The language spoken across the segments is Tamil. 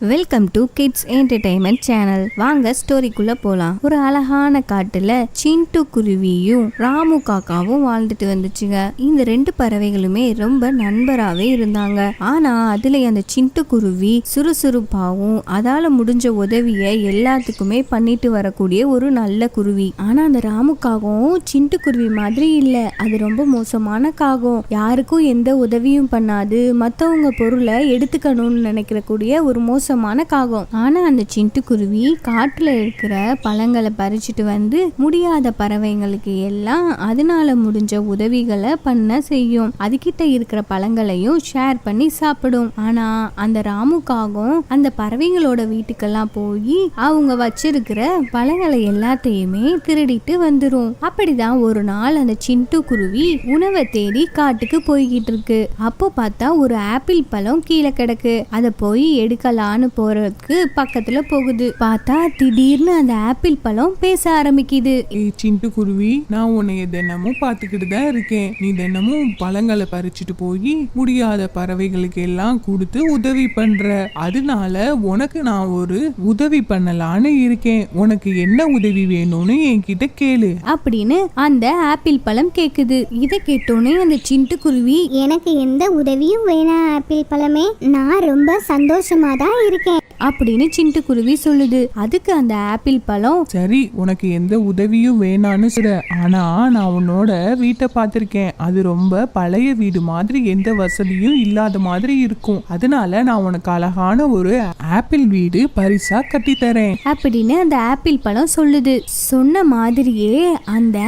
Welcome to kids entertainment channel. வாங்க ஸ்டோரிக்குள்ள போலாம். ஒரு அழகான காட்டுல சிண்டு குருவியும் ராமு காக்காவும் வாழ்ந்துட்டு வந்துச்சுங்க. இந்த ரெண்டு பறவைகளுமே ரொம்ப நண்பராகவே இருந்தாங்க. ஆனா அதுல அந்த சிண்டு குருவி சுறுசுறுப்பாகவும் அதால முடிஞ்ச உதவிய எல்லாத்துக்குமே பண்ணிட்டு வரக்கூடிய ஒரு நல்ல குருவி. ஆனா அந்த ராமு காகம் சிண்டு குருவி மாதிரி இல்ல. அது ரொம்ப மோசமான காகம். யாருக்கும் எந்த உதவியும் பண்ணாது, மத்தவங்க பொருளை எடுத்துக்கணும்னு நினைக்கக்கூடிய ஒரு மோசமான காகம். ஆனா அந்த சிண்டு குருவி காட்டுல இருக்கிற பழங்களை பறிச்சுட்டு வந்து முடியாத பறவைங்களுக்கு எல்லாம் அதனால முடிஞ்ச உதவிகளை பண்ண செய்யும். அதுகிட்ட இருக்கிற பழங்களையும் ஷேர் பண்ணி சாப்பிடும். ஆனா அந்த ராமு காகம் அந்த பறவைங்களோட வீட்டுக்கெல்லாம் போய் அவங்க வச்சிருக்கிற பழங்களை எல்லாத்தையுமே திருடிட்டு வந்துரும். அப்படிதான் ஒரு நாள் அந்த சிண்டு குருவி உணவை தேடி காட்டுக்கு போய்கிட்டு இருக்கு. அப்போ பார்த்தா ஒரு ஆப்பிள் பழம் கீழே கிடக்கு. அதை போய் எடுக்கலான்னு போறதுக்கு பக்கத்துல போகுது. பார்த்தா திடீர்னு அந்த ஆப்பிள் பழம் பேச ஆரம்பிக்குது. சிண்டு குருவி, நான் உன்னைய தினமும் பார்த்துக்கிட்டு தான் இருக்கேன். நீ தினமும் பழங்களை பறிச்சுட்டு போய் முடியாத பறவைகளுக்கு எல்லாம் கொடுத்து உதவி பண்ற. அதனால உனக்கு நான் ஒரு உதவி பண்ணலான்னு இருக்கேன். உனக்கு என்ன உதவி வேணும்னு என்கிட்ட கேளு அப்படின்னு அந்த ஆப்பிள் பழம் கேக்குது. இதை கேட்டோன்னே அந்த சிண்டு குருவி, எனக்கு எந்த உதவியும் வேணாம் ஆப்பிள் பழமே, நான் ரொம்ப சந்தோஷமா தான் இருக்கேன் அப்படின்னு சிண்டு குருவி சொல்லுது. அதுக்கு அந்த ஆப்பிள் பழம், சரி, உனக்கு எந்த உதவியும் வேணான்னு சொல்ற. ஆனா நான் உன்னோட வீட்டை பார்த்திருக்கேன். அது ரொம்ப பழைய வீடு மாதிரி, எந்த வசதியும் இல்லாத மாதிரி இருக்கும். அதனால நான் உனக்கு அழகான ஒரு ஆப்பிள் வீடு பரிசா கட்டி தரேன் அப்படின்னு அந்த ஆப்பிள் பழம் சொல்லுது. சொன்ன மாதிரியே அந்த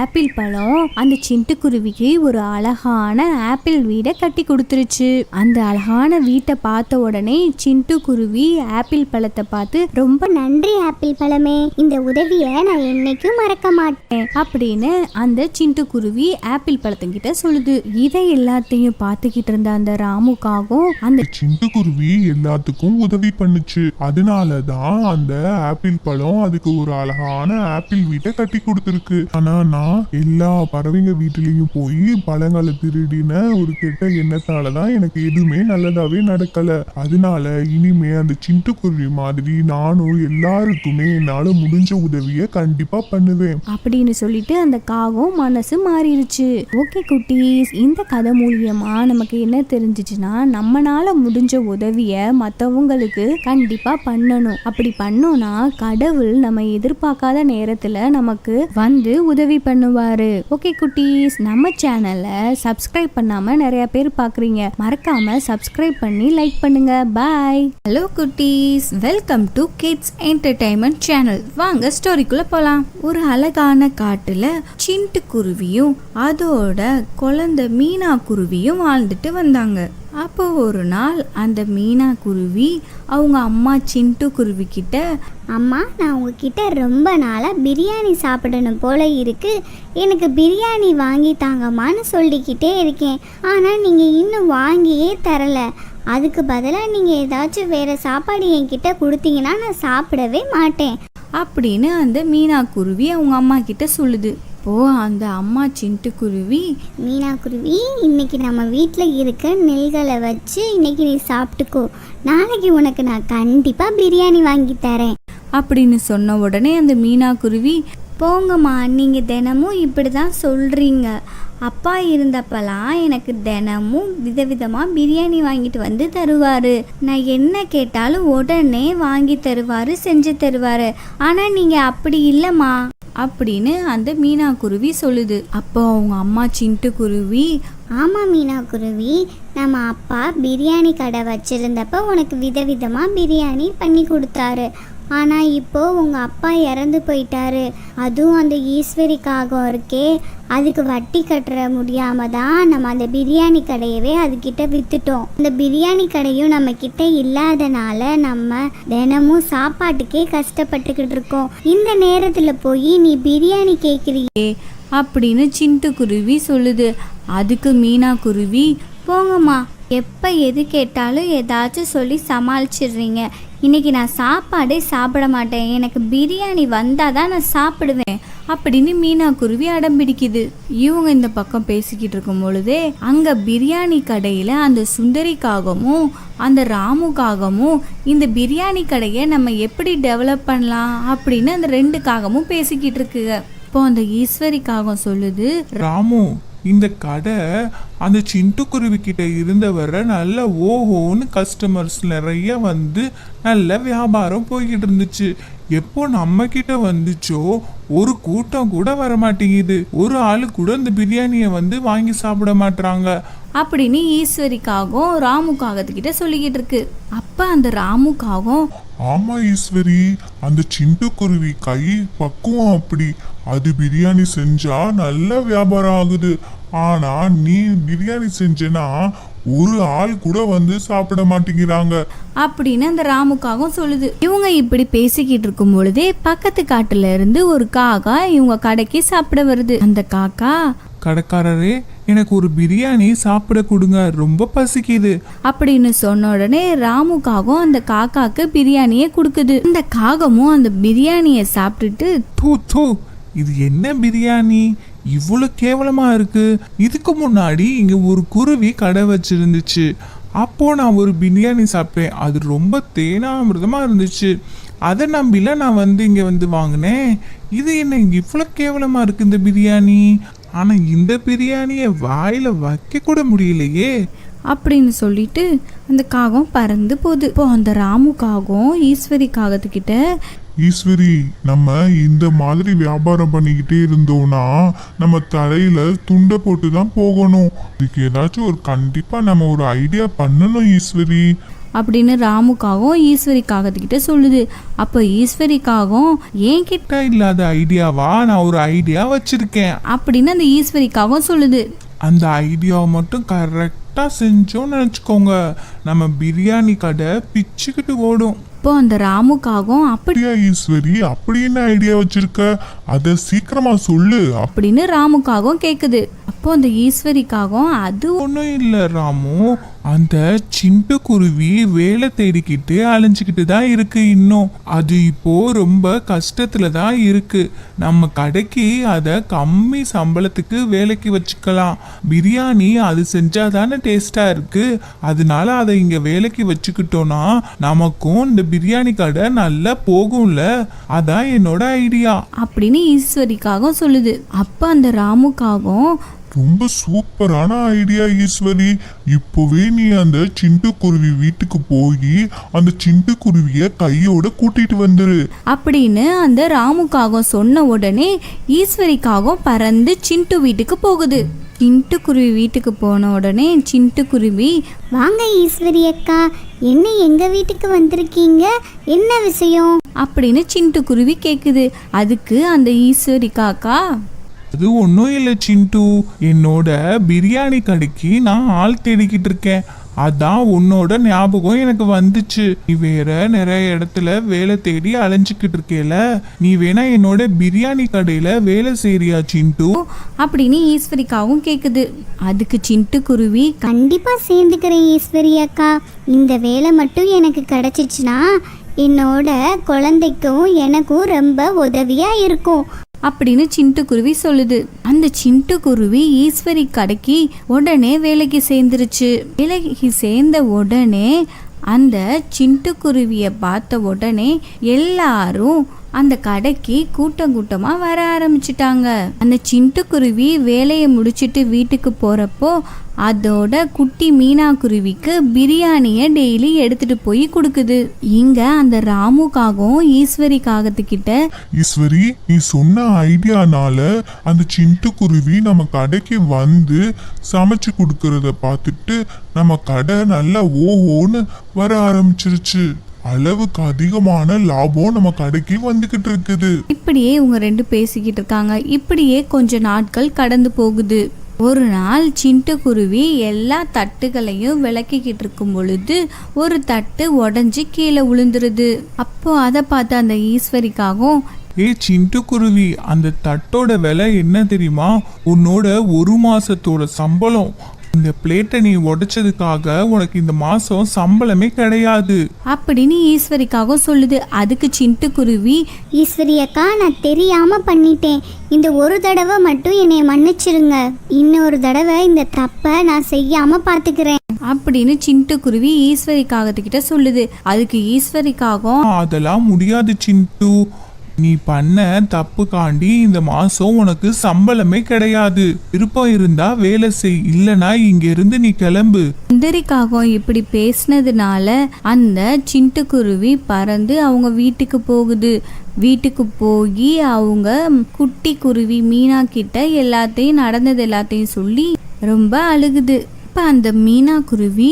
ஆப்பிள் பழம் அந்த சிண்டு குருவிக்கு ஒரு அழகான ஆப்பிள் வீடை கட்டி கொடுத்துருச்சு. அந்த அழகான வீட்டை பார்த்த உடனே சிண்டு குருவி ஆப்பிள் பழத்தை பார்த்து, ரொம்ப நன்றி ஆப்பிள் பழமே, இந்த உதவியை நான் என்னைக்கும் மறக்க மாட்டேன் அப்படின்னு அந்த சிண்டு குருவி ஆப்பிள் பழத்துக்கிட்ட சொல்லுது. இதை எல்லாத்தையும் பார்த்துக்கிட்டு இருந்த அந்த ராமுக்காகவும் அந்த சிண்டு குருவி எல்லாத்துக்கும் உதவி பண்ணுச்சு. அதனாலதான் அந்த ஆப்பிள் பழம் அதுக்கு ஒரு அழகான ஆப்பிள் வீட்டை கட்டி கொடுத்துருக்கு. ஆனா நான் எல்லா பறவைங்க வீட்டிலையும் போய் பழங்களை திருடின ஒரு கெட்ட எண்ணத்தாலதான் எனக்கு எதுவுமே நல்லதாவே நடக்கல. அதனால இனிமே அந்த சிண்டு குருவி மாதிரி நானும் எல்லாருக்குமே என்னால முடிஞ்ச உதவிய கண்டிப்பா பண்ணுவேன் அப்படின்னு சொல்லிட்டு அந்த காகம் மனசு மாறிடுச்சு. ஓகே குட்டீஸ், இந்த கதை மூலியமா நமக்கு என்ன தெரிஞ்சிச்சுன்னா, நம்மனால முடிஞ்ச உதவிய மத்தவங்களுக்கு கண்டிப்பா பண்ணணும். அப்படி பண்ணோம்னா கடவுள் நம்ம எதிர்பார்க்காத நேரத்துல நமக்கு வந்து உதவி பண்ணுவாரு. ஓகே குட்டீஸ், நம்ம சேனலை சப்ஸ்கிரைப் பண்ணாம நிறைய பேர் பாக்குறீங்க. மறக்காம சப்ஸ்கிரைப் பண்ணி லைக் பண்ணுங்க. பாய். ஹலோ குட்டீஸ், welcome to kids entertainment channel. வாங்க ஸ்டோரிக்குள்ள போலாம். ஒரு அழகான காட்டுல சிண்டு குருவியும் அதோட குழந்தை மீனா குருவியும் வாழ்ந்துட்டு வந்தாங்க. அப்போ ஒரு நாள் அந்த மீனா குருவி அவங்க அம்மா சிண்டு குருவி கிட்ட, அம்மா, நான் உங்ககிட்ட ரொம்ப நாளாக பிரியாணி சாப்பிடணும் போல இருக்கு, எனக்கு பிரியாணி வாங்கி தாங்கம்மான்னு சொல்லிக்கிட்டே இருக்கேன். ஆனால் நீங்கள் இன்னும் வாங்கியே தரல. அதுக்கு பதிலாக நீங்கள் ஏதாச்சும் வேறு சாப்பாடு என்கிட்ட கொடுத்தீங்கன்னா நான் சாப்பிடவே மாட்டேன் அப்படின்னு அந்த மீனா குருவி அவங்க அம்மா கிட்ட சொல்லுது. ஓ, அந்த அம்மா சிண்டு குருவி, மீனா குருவி, இன்னைக்கு நம்ம வீட்டில் இருக்க நெல்களை வச்சு இன்னைக்கு நீ சாப்பிட்டுக்கோ, நாளைக்கு உனக்கு நான் கண்டிப்பாக பிரியாணி வாங்கி தரேன் அப்படின்னு சொன்ன உடனே அந்த மீனா குருவி, போங்கம்மா, நீங்கள் தினமும் இப்படி தான் சொல்கிறீங்க. அப்பா இருந்தப்பெல்லாம் எனக்கு தினமும் விதவிதமாக பிரியாணி வாங்கிட்டு வந்து தருவார். நான் என்ன கேட்டாலும் உடனே வாங்கி தருவார், செஞ்சு தருவார். ஆனால் நீங்கள் அப்படி இல்லைம்மா அப்படின்னு அந்த மீனா குருவி சொல்லுது. அப்போ அவங்க அம்மா சிண்டு குருவி, ஆமாம் மீனா குருவி, நம்ம அப்பா பிரியாணி கடை வச்சுருந்தப்ப உனக்கு விதவிதமாக பிரியாணி பண்ணி கொடுத்தாரு. ஆனால் இப்போது உங்கள் அப்பா இறந்து போயிட்டாரு. அதுவும் அந்த ஈஸ்வரி காகம் இருக்கே, அதுக்கு வட்டி கட்டுற முடியாமல் தான் நம்ம அந்த பிரியாணி கடையவே அதுக்கிட்ட விற்றுட்டோம். அந்த பிரியாணி கடையும் நம்மக்கிட்ட இல்லாதனால நம்ம தினமும் சாப்பாட்டுக்கே கஷ்டப்பட்டுக்கிட்டு இருக்கோம். இந்த நேரத்தில் போய் நீ பிரியாணி கேட்குறியே அப்படின்னு சிண்டு குருவி சொல்லுது. அதுக்கு மீனா குருவி, போங்கம்மா, எப்போ எது கேட்டாலும் ஏதாச்சும் சொல்லி சமாளிச்சிடுறீங்க. இன்றைக்கி நான் சாப்பாடே சாப்பிட மாட்டேன், எனக்கு பிரியாணி வந்தால் தான் நான் சாப்பிடுவேன் அப்படின்னு மீனா குருவி அடம் பிடிக்குது. இவங்க இந்த பக்கம் பேசிக்கிட்டு இருக்கும் பொழுதே அங்க பிரியாணி கடையில அந்த சுந்தரிக்காகவும் அந்த ராமுக்காகவும் இந்த பிரியாணி கடையை நம்ம எப்படி டெவலப் பண்ணலாம் அப்படின்னு அந்த 2 காகமும் பேசிக்கிட்டு இருக்குங்க. இப்போ அந்த ஈஸ்வரி காகம் சொல்லுது, ராமு, இந்த கடை அந்த சிண்டுக்குருவி கிட்ட இருந்தவரை நல்ல ஓஹோன்னு கஸ்டமர்ஸ் நிறைய வந்து நல்ல வியாபாரம் போய்கிட்டு இருந்துச்சு. எப்போ நம்ம கிட்ட வந்துச்சோ ஒரு கூட்டம் கூட வர மாட்டேங்குது, ஒரு ஆளு கூட இந்த பிரியாணியை வந்து வாங்கி சாப்பிட மாட்டாங்க அப்படின்னு ஈஸ்வரிக்காகவும் ராமுக்காகத்துக்கிட்ட சொல்லிக்கிட்டு இருக்கு. அப்ப அந்த ராமுக்காகவும், ஆமா ஈஸ்வரி, அந்த சிண்டுக்குருவி கை பக்குவம் அப்படி. அது பிரியாணி செஞ்சா நல்ல வியாபாரம் ஆகுது. ஆனா நீ பிரியாணி செஞ்சனா ஒரு ஆள் கூட வந்து சாப்பிட மாட்டேங்கிறாங்க அப்படின்னு அந்த ராமுக்காகவும் சொல்லுது. இவங்க இப்படி பேசிக்கிட்டு இருக்கும் பொழுதே பக்கத்து காட்டுல இருந்து ஒரு காக்கா இவங்க கடைக்கு சாப்பிட வருது. அந்த காக்கா, கடைக்காரரே, எனக்கு ஒரு பிரியாணி சாப்பிட கொடுங்க, ரொம்ப பசிக்குது அப்படின்னு சொன்ன உடனே ராமுக்காகவும் அந்த காக்காக்கு பிரியாணியை கொடுக்குது. அந்த காகமும் அந்த பிரியாணியை சாப்பிட்டுட்டு, தூ தூ, இது என்ன பிரியாணி இவ்வளோ கேவலமா இருக்கு. இதுக்கு முன்னாடி இங்க ஒரு குருவி கடை வச்சிருந்துச்சு. அப்போ நான் ஒரு பிரியாணி சாப்பிட்டேன், அது ரொம்ப தேனாமிர்தமா இருந்துச்சு. அதை நம்பில நான் வந்து இங்க வந்து வாங்கினேன். இது என்ன இவ்வளோ கேவலமா இருக்கு இந்த பிரியாணி. ஆனா இந்த பிரியாணியை வாயில வைக்க கூட முடியலையே அப்படின்னு சொல்லிட்டு அந்த காகம் பறந்து போகுது. இப்போ அந்த ராமுக்காகவும் ஈஸ்வரி காகத்துக்கிட்ட, ஈஸ்வரி, நம்ம இந்த மாதிரி வியாபாரம் பண்ணிக்கிட்டே இருந்தோம்னா நம்ம தலையில துண்டை போட்டு தான் போகணும். இதுக்கு ஏதாச்சும் ஒரு கண்டிப்பா நம்ம ஒரு ஐடியா பண்ணணும் ஈஸ்வரி அப்படின்னு ராமுக்காகவும் ஈஸ்வரி காகத்துக்கிட்ட சொல்லுது. அப்போ ஈஸ்வரி காகம், ஏன் கிட்ட இல்லாத ஐடியாவா, நான் ஒரு ஐடியா வச்சிருக்கேன் அப்படின்னு அந்த ஈஸ்வரி காகம் சொல்லுது. அந்த ஐடியாவை மட்டும் கரெக்டாக செஞ்சோன்னு நினச்சிக்கோங்க, நம்ம பிரியாணி கடை பிச்சுக்கிட்டு ஓடும். இப்போ அந்த ராமுக்காகவும் அப்படியா ஈஸ்வரி, அப்படி என்ன ஐடியா வச்சிருக்க, அதை சீக்கிரமா சொல்லு அப்படின்னு ராமுக்காகவும் கேக்குது. அப்போ அந்த ஈஸ்வரிக்காகவும், அது ஒன்றும் இல்லை ராமு, அந்த சிண்டுக்குருவி வேலை தேடிக்கிட்டு அலைஞ்சிக்கிட்டு தான் இருக்கு. இன்னும் அது இப்போ ரொம்ப கஷ்டத்துல தான் இருக்கு. நம்ம கடைக்கு அதை கம்மி சம்பளத்துக்கு வேலைக்கு வச்சுக்கலாம். பிரியாணி அது செஞ்சாதானே டேஸ்டா இருக்கு. அதனால அதை இங்க வேலைக்கு வச்சுக்கிட்டோம்னா நமக்கும் இந்த பிரியாணி கடை நல்லா போகும்ல. அதான் என்னோட ஐடியா அப்படின்னு ஈஸ்வரிக்காகவும் சொல்லுது. அப்ப அந்த ராமுக்காகவும், ரொம்ப சூப்பரான ஐடியா ஈஸ்வரி. இப்போவே நீ அந்த சிண்டுக்குருவி வீட்டுக்கு போய் அந்த சிண்டுக்குருவிய கையோட கூட்டிட்டு வந்துரு அப்படின்னு அந்த ராமுக்காகவும் சொன்ன உடனே ஈஸ்வரிக்காகவும் பறந்து சிண்டு வீட்டுக்கு போகுது. சிண்டுக்குருவி வீட்டுக்கு போன உடனே சிண்டுக்குருவி, வாங்க ஈஸ்வரி அக்கா, என்ன எங்க வீட்டுக்கு வந்திருக்கீங்க, என்ன விஷயம் அப்படின்னு சிண்டுக்குருவி கேக்குது. அதுக்கு அந்த ஈஸ்வரி காக்கா, அது ஒன்றும் இல்லை சிண்டு, என்னோட பிரியாணி கடைக்கு நான் ஆள் தேடிக்கிட்டு இருக்கேன். அதான் உன்னோட ஞாபகம் எனக்கு வந்துச்சு. நீ வேற நிறைய இடத்துல வேலை தேடி அலைஞ்சிக்கிட்டு இருக்கேல, நீ வேணா என்னோட பிரியாணி கடையில வேலை செய்றியா சிண்டு அப்படின்னு ஈஸ்வரிக்காவும் கேக்குது. அதுக்கு சிண்டுக்குருவி, கண்டிப்பா சேர்ந்துக்கிறேன் ஈஸ்வரி அக்கா. இந்த வேலை மட்டும் எனக்கு கிடைச்சிச்சுன்னா என்னோட குழந்தைக்கும் எனக்கும் ரொம்ப உதவியா இருக்கும் அப்படின்னு சிண்டுக்குருவி சொல்லுது. அந்த சிண்டுக்குருவி ஈஸ்வரி கடைக்கு உடனே வேலைக்கு சேர்ந்துருச்சு. வேலைக்கு சேர்ந்த உடனே அந்த சிண்டுக்குருவியை பார்த்த உடனே எல்லாரும் அந்த கடைக்கு கூட்டம் கூட்டமா வர ஆரம்பிச்சிட்டாங்க. அந்த சிண்டுக்குருவி வேலையை முடிச்சிட்டு வீட்டுக்கு போறப்போ அதோட குட்டி மீனா குருவிக்கு பிரியாணியை டெய்லி எடுத்துட்டு போய் கொடுக்குது. இங்க அந்த ராமுக்காகவும் ஈஸ்வரி காகத்துக்கிட்ட, ஈஸ்வரி, நீ சொன்ன ஐடியானால அந்த சிண்டுக்குருவி நம்ம கடைக்கு வந்து சமைச்சு கொடுக்கறத பார்த்துட்டு நம்ம கடை நல்லா ஓஹோன்னு வர ஆரம்பிச்சிருச்சு. அளவுக்கு அதிகமான லாபம் நம்ம கடைக்கு வந்துகிட்டு இருக்குது. இப்படியே இவங்க 2 பேசிக்கிட்டு இருக்காங்க. இப்படியே கொஞ்ச நாட்கள் கடந்து போகுது. ஒரு நாள் சிண்டுக்குருவி எல்லா தட்டுகளையும் விளக்கிக்கிட்டு இருக்கும் பொழுது ஒரு தட்டு உடஞ்சி கீழே விழுந்துருது. அப்போ அதை பார்த்து அந்த ஈஸ்வரிக்காகவும், சிண்டுக்குருவி, அந்த தட்டோட விலை என்ன தெரியுமா? உன்னோட 1 மாசத்தோட சம்பளம். இந்த பிளேட்டை நீ உடைச்சதுக்காக உனக்கு இந்த மாசம் சம்பளமே கிடையாது அப்படின்னு ஈஸ்வரிக்காகவும் சொல்லுது. அதுக்கு சிட்டுக்குருவி, ஈஸ்வரி அக்கா, நான் தெரியாம பண்ணிட்டேன். இந்த ஒரு தடவை மட்டும் என்னை மன்னிச்சிருங்க. இன்னொரு தடவை இந்த தப்பை நான் செய்யாம பாத்துக்கிறேன் அப்படின்னு சிட்டுக்குருவி ஈஸ்வரிக்காகத்துக்கிட்ட சொல்லுது. அதுக்கு ஈஸ்வரிக்காகவும், அதெல்லாம் முடியாது சிண்டு, நீ பண்ண தப்புக்காண்டி இந்த மாசம் உனக்கு சம்பளமே கிடையாது. விருப்பம் இருந்தா வேலை செய், இல்லனா இங்க இருந்து நீ கிளம்பு. சுந்தரிக்காகவும் இப்படி பேசினதுனால அந்த சிட்டுக்குருவி பறந்து அவங்க வீட்டுக்கு போகுது. வீட்டுக்கு போய் அவங்க குட்டி குருவி மீனா கிட்ட எல்லாத்தையும் நடந்தது எல்லாத்தையும் சொல்லி ரொம்ப அழுகுது. இப்போ அந்த மீனா குருவி,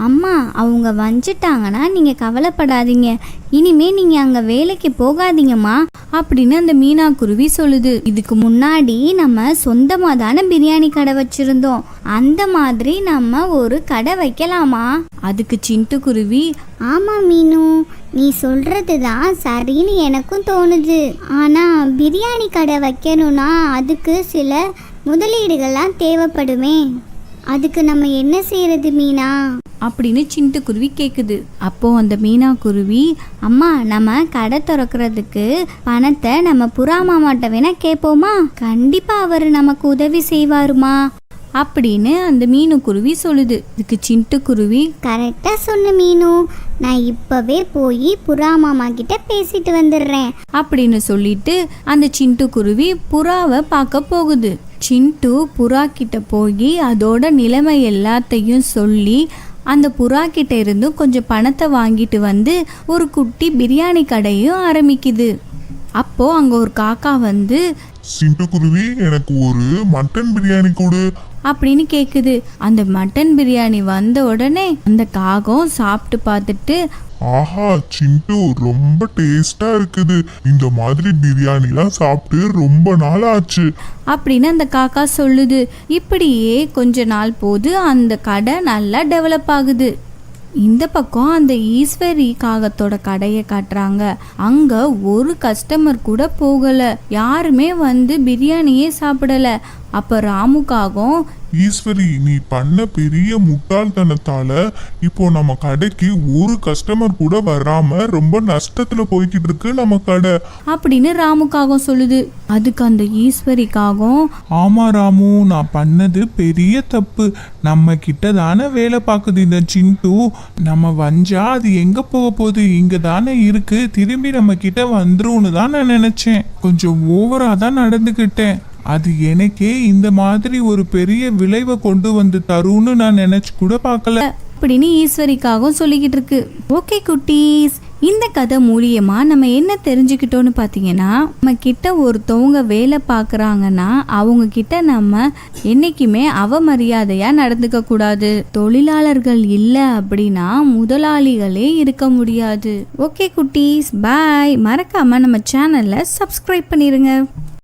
அம்மா அவங்க வந்துட்டாங்கன்னா நீங்கள் கவலைப்படாதீங்க, இனிமே நீங்கள் அங்கே வேலைக்கு போகாதீங்கம்மா அப்படின்னு அந்த மீனா குருவி சொல்லுது. இதுக்கு முன்னாடி நம்ம சொந்தமாக தானே பிரியாணி கடை வச்சுருந்தோம், அந்த மாதிரி நம்ம ஒரு கடை வைக்கலாமா? அதுக்கு சிட்டுக்குருவி, ஆமாம் மீனு, நீ சொல்கிறது தான் சரின்னு எனக்கும் தோணுது. ஆனால் பிரியாணி கடை வைக்கணும்னா அதுக்கு சில முதலீடுகள்லாம் தேவைப்படுமே, அதுக்கு நம்ம என்ன செய்யறது மீனா அப்படின்னு சிட்டுக்குருவி கேக்குது. அப்போ அந்த மீனா குருவி, அம்மா நம்ம கடை திறக்கிறதுக்கு பணத்தை நம்ம புறா மாமாட்ட வேணா கேட்போமா? கண்டிப்பா அவர் நமக்கு உதவி செய்வாருமா அப்படின்னு அந்த மீனு குருவி சொல்லுது. இதுக்கு சிட்டுக்குருவி, கரெக்டா சொன்ன மீனு, நான் இப்பவே போய் புறா மாமா கிட்ட பேசிட்டு வந்துடுறேன் அப்படின்னு சொல்லிட்டு அந்த சிட்டுக்குருவி புறாவை பார்க்க போகுது. சிண்டு புறா கிட்ட போய் அதோட நிலைமை எல்லாத்தையும் சொல்லி அந்த புறா கிட்ட இருந்து கொஞ்சம் பணத்தை வாங்கிட்டு வந்து ஒரு குட்டி பிரியாணி கடையும் ஆரம்பிக்குது. அப்போ அங்க ஒரு காக்கா வந்து, சிட்டுக்குருவி, எனக்கு ஒரு மட்டன் பிரியாணி கொடு அப்படின்னு கேக்குது. அந்த மட்டன் பிரியாணி வந்த உடனே அந்த காகம் சாப்பிட்டு பார்த்துட்டு, ஆஹா சிண்டு, ரொம்ப டேஸ்டா இருக்குது. இந்த மாதிரி பிரியாணிலாம் சாப்பிட்டு ரொம்ப நாள் ஆச்சு அப்படின்னு அந்த காக்கா சொல்லுது. இப்படியே கொஞ்ச நாள் போது அந்த கடை நல்லா டெவலப் ஆகுது. இந்த பக்கம் அந்த ஈஸ்வரி காகத்தோட கடையை காட்டுறாங்க. அங்க ஒரு கஸ்டமர் கூட போகல, யாருமே வந்து பிரியாணியே சாப்பிடல. அப்ப ராமுக்காகவும், ஈஸ்வரி, நீ பண்ண பெரிய முட்டாள்தனத்தால இப்போ நம்ம கடைக்கு ஒரு கஸ்டமர் கூட வராம ரொம்ப நஷ்டத்துல போய்கிட்டு இருக்கு நம்ம கடை அப்படின்னு ராமுக்காகவும் சொல்லுது. அதுக்கு அந்த ஈஸ்வரிக்காகவும், ஆமா ராமு, நான் பண்ணது பெரிய தப்பு. நம்ம கிட்ட தானே வேலை பார்க்குது இந்த சிண்டு, நம்ம வஞ்சா அது எங்க போக போகுது, இங்க தானே இருக்கு, திரும்பி நம்ம கிட்ட வந்துரும்னு தான் நான் நினைச்சேன். கொஞ்சம் ஓவரா தான் நடந்துக்கிட்டேன். அது எனக்கே இந்த மாதிரி ஒரு பெரிய விளைவை கொண்டு வந்து தரும்னு நான் நினைச்சு கூட பார்க்கல அப்படின்னு ஈஸ்வரிக்காகவும் சொல்லிக்கிட்டு இருக்கு. ஓகே குட்டீஸ், இந்த கதை மூலியமா நம்ம என்ன தெரிஞ்சுக்கிட்டோன்னு பார்த்தீங்கன்னா, நம்ம கிட்ட ஒருத்தவங்க வேலை பார்க்குறாங்கன்னா அவங்க கிட்ட நம்ம என்னைக்குமே அவமரியாதையா நடந்துக்க கூடாது. தொழிலாளர்கள் இல்லை அப்படின்னா முதலாளிகளே இருக்க முடியாது. ஓகே குட்டீஸ், பாய். மறக்காம நம்ம சேனலை சப்ஸ்கிரைப் பண்ணிருங்க.